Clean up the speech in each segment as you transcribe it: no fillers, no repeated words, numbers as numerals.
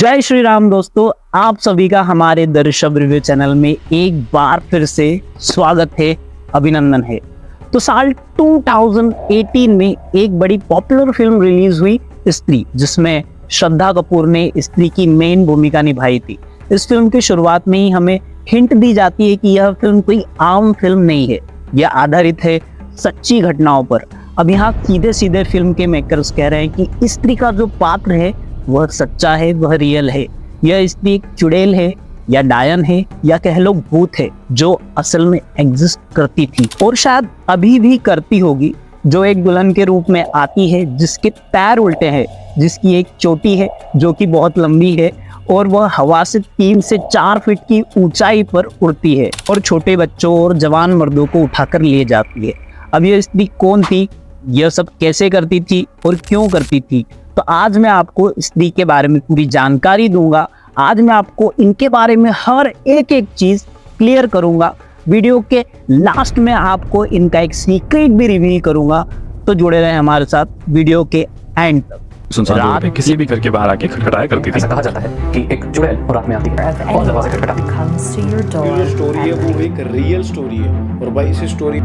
जय श्री राम दोस्तों, आप सभी का हमारे द ऋषभ रिव्यू चैनल में एक बार फिर से स्वागत है, अभिनंदन है। तो साल 2018 में एक बड़ी पॉपुलर फिल्म रिलीज हुई स्त्री, जिसमें श्रद्धा कपूर ने स्त्री की मेन भूमिका निभाई थी। इस फिल्म की शुरुआत में ही हमें हिंट दी जाती है कि यह फिल्म कोई आम फिल्म नहीं है, यह आधारित है सच्ची घटनाओं पर। अब यहाँ सीधे सीधे फिल्म के मेकर्स कह रहे हैं कि स्त्री का जो पात्र है वह सच्चा है, वह रियल है। यह स्त्री एक चुड़ैल है या डायन है या कह लो भूत है, जो असल में एग्जिस्ट करती थी और शायद अभी भी करती होगी, जो एक दुल्हन के रूप में आती है, जिसके पैर उल्टे हैं, जिसकी एक चोटी है जो कि बहुत लंबी है और वह हवा से 3 से 4 फीट की ऊंचाई पर उड़ती है और छोटे बच्चों और जवान मर्दों को उठाकर ले जाती है। अब यह स्त्री कौन थी, यह सब कैसे करती थी और क्यों करती थी, तो आज मैं आपको स्त्री के बारे में पूरी जानकारी दूंगा। आज मैं आपको इनके बारे में हर एक चीज क्लियर करूंगा। वीडियो के लास्ट में आपको इनका एक सीक्रेट भी रिवील करूंगा, तो जुड़े रहे हमारे साथ वीडियो के एंड तक। रात में किसी भी घर के बाहर आके खटखटाया करती थी। ऐसा कहा जाता है कि एक चुड़ैल रात में आती है और दरवाजे खटखटाती है। जो स्टोरी है वो एक रियल स्टोरी है और भाई इस स्टोरी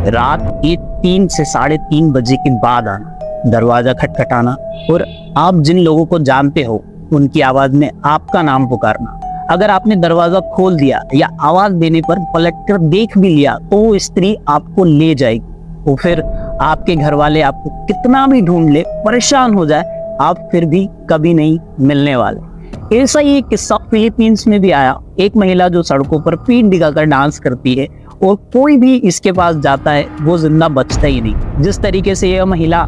रात के 3 से 3:30 बजे के बाद आना, दरवाजा खटखटाना और आप जिन लोगों को जानते हो उनकी आवाज में आपका नाम पुकारना। अगर आपने दरवाजा खोल दिया या आवाज देने पर पलटकर देख भी लिया तो वो स्त्री आपको ले जाएगी। तो फिर आपके घर वाले आपको कितना भी ढूंढ ले, परेशान हो जाए, आप फिर भी कभी नहीं मिलने वाले। ऐसा ही एक किस्सा फिलीपींस में भी आया। एक महिला जो सड़कों पर पीठ दिखाकर डांस करती है और कोई भी इसके पास जाता है वो जिंदा बचता ही नहीं। जिस तरीके से यह महिला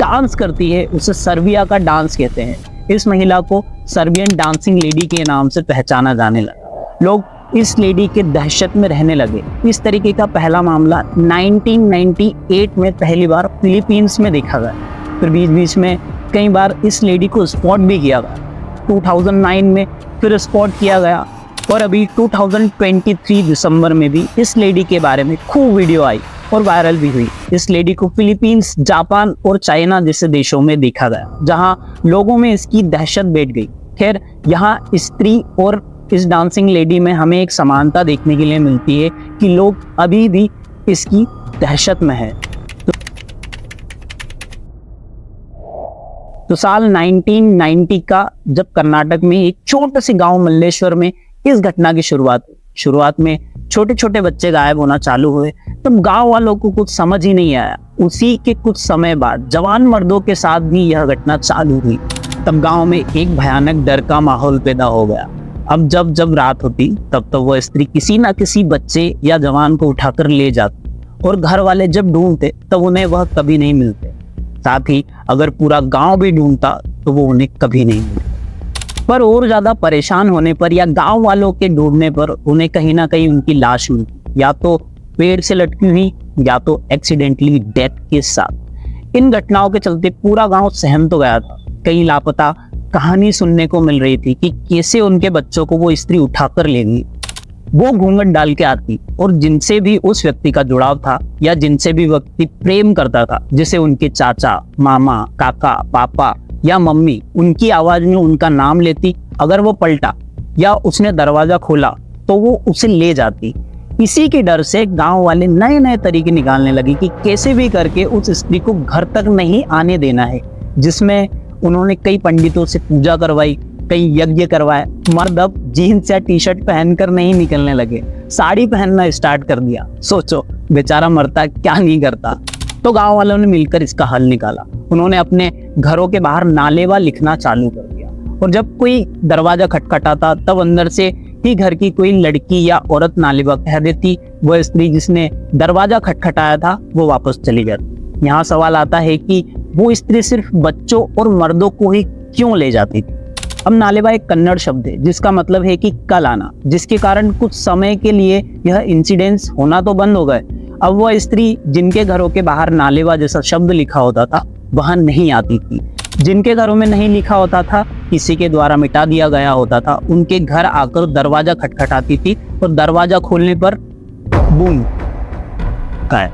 डांस करती है उसे सर्बिया का डांस कहते हैं। इस महिला को सर्बियन डांसिंग लेडी के नाम से पहचाना जाने लगा। लोग इस लेडी के दहशत में रहने लगे। इस तरीके का पहला मामला 1998 में पहली बार फिलीपींस में देखा गया। फिर बीच बीच में कई बार इस लेडी को स्पॉट भी किया गया। 2009 में फिर स्पॉट किया गया और अभी 2023 दिसंबर में भी इस लेडी के बारे में खूब वीडियो आई और वायरल भी हुई। इस लेडी को फिलीपींस, जापान और चाइना जैसे देशों में देखा गया, जहां लोगों में इसकी दहशत बैठ गई। खैर, यहाँ स्त्री और इस डांसिंग लेडी में हमें एक समानता देखने के लिए मिलती है कि लोग अभी भी इसकी दहशत में है। तो साल 1990 का जब कर्नाटक में एक छोटे से गांव मल्लेश्वर में इस घटना की शुरुआत में छोटे छोटे बच्चे गायब होना चालू हुए, तब गांव वालों को कुछ समझ ही नहीं आया। उसी के कुछ समय बाद जवान मर्दों के साथ भी यह घटना चालू हुई। तब गांव में एक भयानक डर का माहौल पैदा हो गया। अब जब रात होती तब तो वह स्त्री किसी ना किसी बच्चे या जवान को उठाकर ले जाती और घर वाले जब ढूंढते तब उन्हें वह कभी नहीं मिलते। साथ ही अगर पूरा गांव भी ढूंढता तो वो उन्हें कभी नहीं मिलते। पर और ज्यादा परेशान होने पर या गांव वालों के ढूंढने पर उन्हें कहीं ना कहीं उनकी लाश मिलती, या तो पेड़ से लटकी हुई या तो एक्सीडेंटली डेथ के साथ। इन घटनाओं के चलते पूरा गांव सहम तो गया था। कई लापता कहानी सुनने को मिल रही थी कि कैसे उनके बच्चों को वो स्त्री उठाकर ले गई। वो घूंघट डाल के आती और जिनसे भी उस व्यक्ति का जुड़ाव था या जिनसे भी व्यक्ति प्रेम करता था, जैसे उनके चाचा, मामा, काका, पापा या मम्मी, उनकी आवाज में उनका नाम लेती। अगर वो पलटा या उसने दरवाजा खोला तो वो उसे ले जाती। इसी के डर से गांव वाले नए नए तरीके निकालने लगे कि कैसे भी करके उस स्त्री को घर तक नहीं आने देना है, जिसमें उन्होंने कई पंडितों से पूजा करवाई, कई यज्ञ करवाए। मर्द अब जीन्स या टी शर्ट पहनकर नहीं निकलने लगे, साड़ी पहनना स्टार्ट कर दिया। सोचो बेचारा मरता क्या नहीं करता। तो गांव वालों ने मिलकर इसका हल निकाला। उन्होंने अपने घरों के बाहर नालेवा लिखना चालू कर दिया और जब कोई दरवाजा खटखटाता तब अंदर से ही घर की कोई लड़की या औरत नालेवा कह देती। वह स्त्री जिसने दरवाजा खटखटाया था वो वापस चली जाती। यहाँ सवाल आता है कि वो स्त्री सिर्फ बच्चों और मर्दों को ही क्यों ले जाती थी। अब नालेवा एक कन्नड़ शब्द है जिसका मतलब है कि कल आना, जिसके कारण कुछ समय के लिए यह इंसिडेंस होना तो बंद हो गए। अब वह स्त्री जिनके घरों के बाहर नालेवा जैसा शब्द लिखा होता था वहां नहीं आती थी। जिनके घरों में नहीं लिखा होता था, किसी के द्वारा मिटा दिया गया होता था, उनके घर आकर दरवाजा खटखटाती थी और दरवाजा खोलने पर बूम गायब।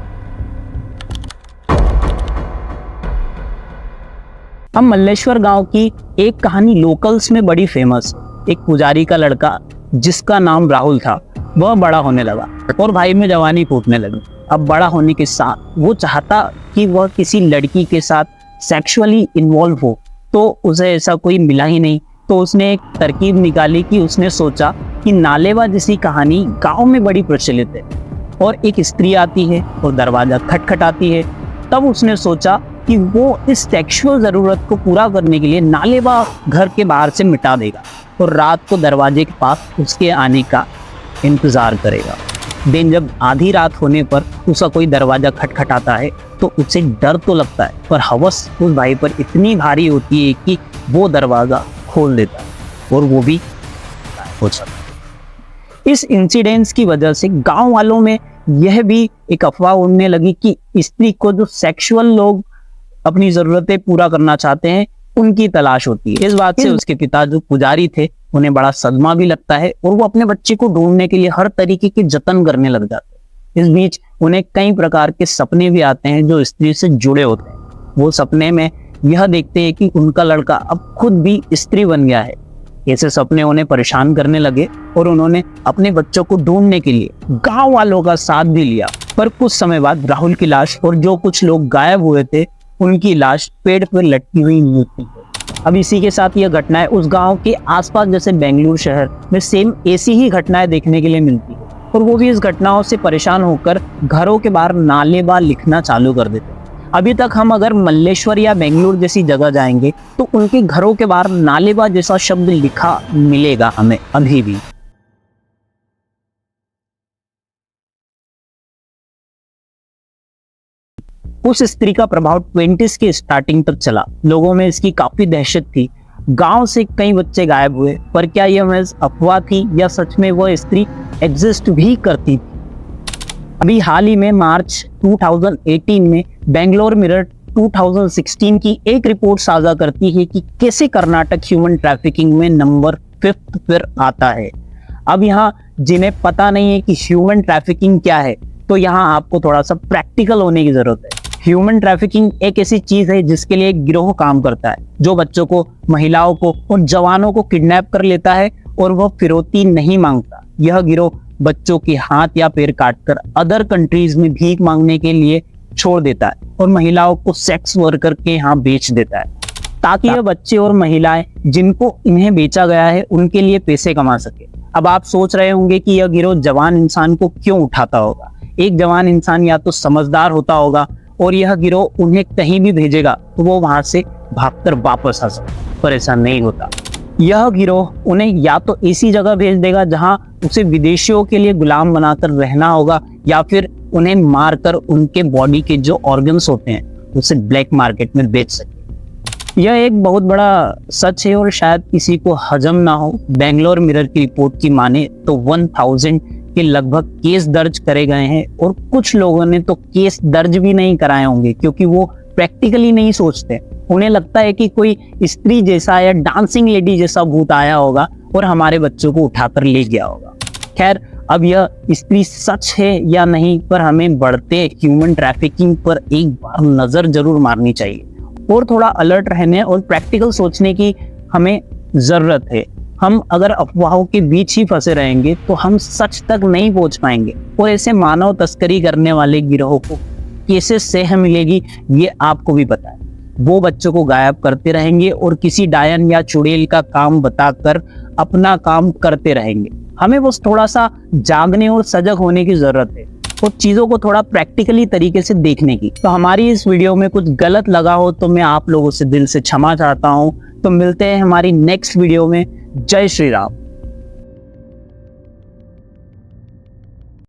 अब मल्लेश्वर गांव की एक कहानी लोकल्स में बड़ी फेमस है। एक पुजारी का लड़का जिसका नाम राहुल था, वह बड़ा होने लगा और भाई में जवानी फूटने लगी। अब बड़ा होने के साथ वो चाहता कि वह किसी लड़की के साथ सेक्सुअली इन्वॉल्व हो, तो उसे ऐसा कोई मिला ही नहीं। तो उसने एक तरकीब निकाली कि उसने सोचा कि नालेवा जैसी कहानी गांव में बड़ी प्रचलित है और एक स्त्री आती है और दरवाजा खटखटाती है। तब उसने सोचा कि वो इस सेक्सुअल ज़रूरत को पूरा करने के लिए नालेवा घर के बाहर से मिटा देगा और रात को दरवाजे के पास उसके आने का इंतज़ार करेगा। दिन जब आधी रात होने पर उसका कोई दरवाज़ा खटखटाता है तो उसे डर तो लगता है, पर हवस उस भाई पर इतनी भारी होती है कि वो दरवाज़ा खोल देता है और वो भी हो सकता है। इस इंसिडेंस की वजह से गांव वालों में यह भी एक अफवाह उड़ने लगी कि स्त्री को जो सेक्सुअल लोग अपनी जरूरतें पूरा करना चाहते हैं उनकी तलाश होती है। इस बात से उसके पिता जो पुजारी थे उन्हें बड़ा सदमा भी लगता है और वो अपने बच्चे को ढूंढने के लिए हर तरीके के जतन करने लग जाते हैं। इस बीच उन्हें कई प्रकार के सपने भी आते हैं जो स्त्री से जुड़े होते हैं। वो सपने में यह देखते हैं कि उनका लड़का अब खुद भी स्त्री बन गया है। ऐसे सपने उन्हें परेशान करने लगे और उन्होंने अपने बच्चों को ढूंढने के लिए गांव वालों का साथ भी लिया। पर कुछ समय बाद राहुल की लाश और जो कुछ लोग गायब हुए थे उनकी लाश पेड़ पर लटकी हुई मिलती है। अब इसी के साथ यह घटनाएं उस गांव के आसपास जैसे बेंगलुरु शहर में सेम ऐसी ही घटनाएं देखने के लिए मिलती है और वो भी इस घटनाओं से परेशान होकर घरों के बाहर नालेबा लिखना चालू कर देते हैं। अभी तक हम अगर मल्लेश्वर या बेंगलुरु जैसी जगह जाएंगे तो उनके घरों के बाहर नालेबा जैसा शब्द लिखा मिलेगा हमें अभी भी। उस स्त्री का प्रभाव 20s के स्टार्टिंग तक चला। लोगों में इसकी काफी दहशत थी। गांव से कई बच्चे गायब हुए, पर क्या यह महज अफवाह थी या सच में वह स्त्री एग्जिस्ट भी करती थी? अभी हाल ही में मार्च 2018 में बेंगलोर मिरर 2016 की एक रिपोर्ट साझा करती है कि कैसे कर्नाटक ह्यूमन ट्रैफिकिंग में नंबर 5 पर आता है। अब यहाँ जिन्हें पता नहीं है कि ह्यूमन ट्रैफिकिंग क्या है, तो यहाँ आपको थोड़ा सा प्रैक्टिकल होने की जरूरत है। ह्यूमन ट्रैफिकिंग एक ऐसी चीज है जिसके लिए एक गिरोह काम करता है जो बच्चों को, महिलाओं को और जवानों को किडनैप कर लेता है और वह फिरौती नहीं मांगता। यह गिरोह बच्चों के हाथ या पैर काटकर अदर कंट्रीज में भीख मांगने के लिए छोड़ देता है और महिलाओं को सेक्स वर्कर के यहाँ बेच देता है ताकि यह बच्चे और महिलाएं जिनको इन्हें बेचा गया है उनके लिए पैसे कमा सके। अब आप सोच रहे होंगे कि यह गिरोह जवान इंसान को क्यों उठाता होगा। एक जवान इंसान या तो समझदार होता होगा और यह गिरोह उन्हें कहीं भी भेजेगा तो वो वहां से भागकर वापस आ सकता, पर ऐसा नहीं होता। यह गिरोह उन्हें या तो ऐसी जगह भेज देगा जहां उसे विदेशियों के लिए गुलाम बनाकर रहना होगा या फिर उन्हें मारकर उनके बॉडी के जो ऑर्गन्स होते हैं उसे ब्लैक मार्केट में बेच सके। यह एक बहुत बड़ा सच है और शायद किसी को हजम ना हो। बेंगलोर मिरर की रिपोर्ट की माने तो 1000 के लगभग केस दर्ज करे गए हैं और कुछ लोगों ने तो केस दर्ज भी नहीं कराए होंगे क्योंकि वो प्रैक्टिकली नहीं सोचते। उन्हें लगता है कि कोई स्त्री जैसा या डांसिंग लेडी जैसा भूत आया होगा और हमारे बच्चों को उठाकर ले गया होगा। खैर, अब यह स्त्री सच है या नहीं पर हमें बढ़ते ह्यूमन ट्रैफिकिंग पर एक बार नजर जरूर मारनी चाहिए और थोड़ा अलर्ट रहने और प्रैक्टिकल सोचने की हमें जरूरत है। हम अगर अफवाहों के बीच ही फंसे रहेंगे तो हम सच तक नहीं पहुंच पाएंगे और ऐसे मानव तस्करी करने वाले गिरोह को कैसे सह मिलेगी ये आपको भी पता है। वो बच्चों को गायब करते रहेंगे और किसी डायन या चुड़ैल का काम बताकर अपना काम करते रहेंगे। हमें बस थोड़ा सा जागने और सजग होने की जरूरत है और चीजों को थोड़ा प्रैक्टिकली तरीके से देखने की। तो हमारी इस वीडियो में कुछ गलत लगा हो तो मैं आप लोगों से दिल से क्षमा चाहता हूँ। तो मिलते हैं हमारी नेक्स्ट वीडियो में। जय श्री राम।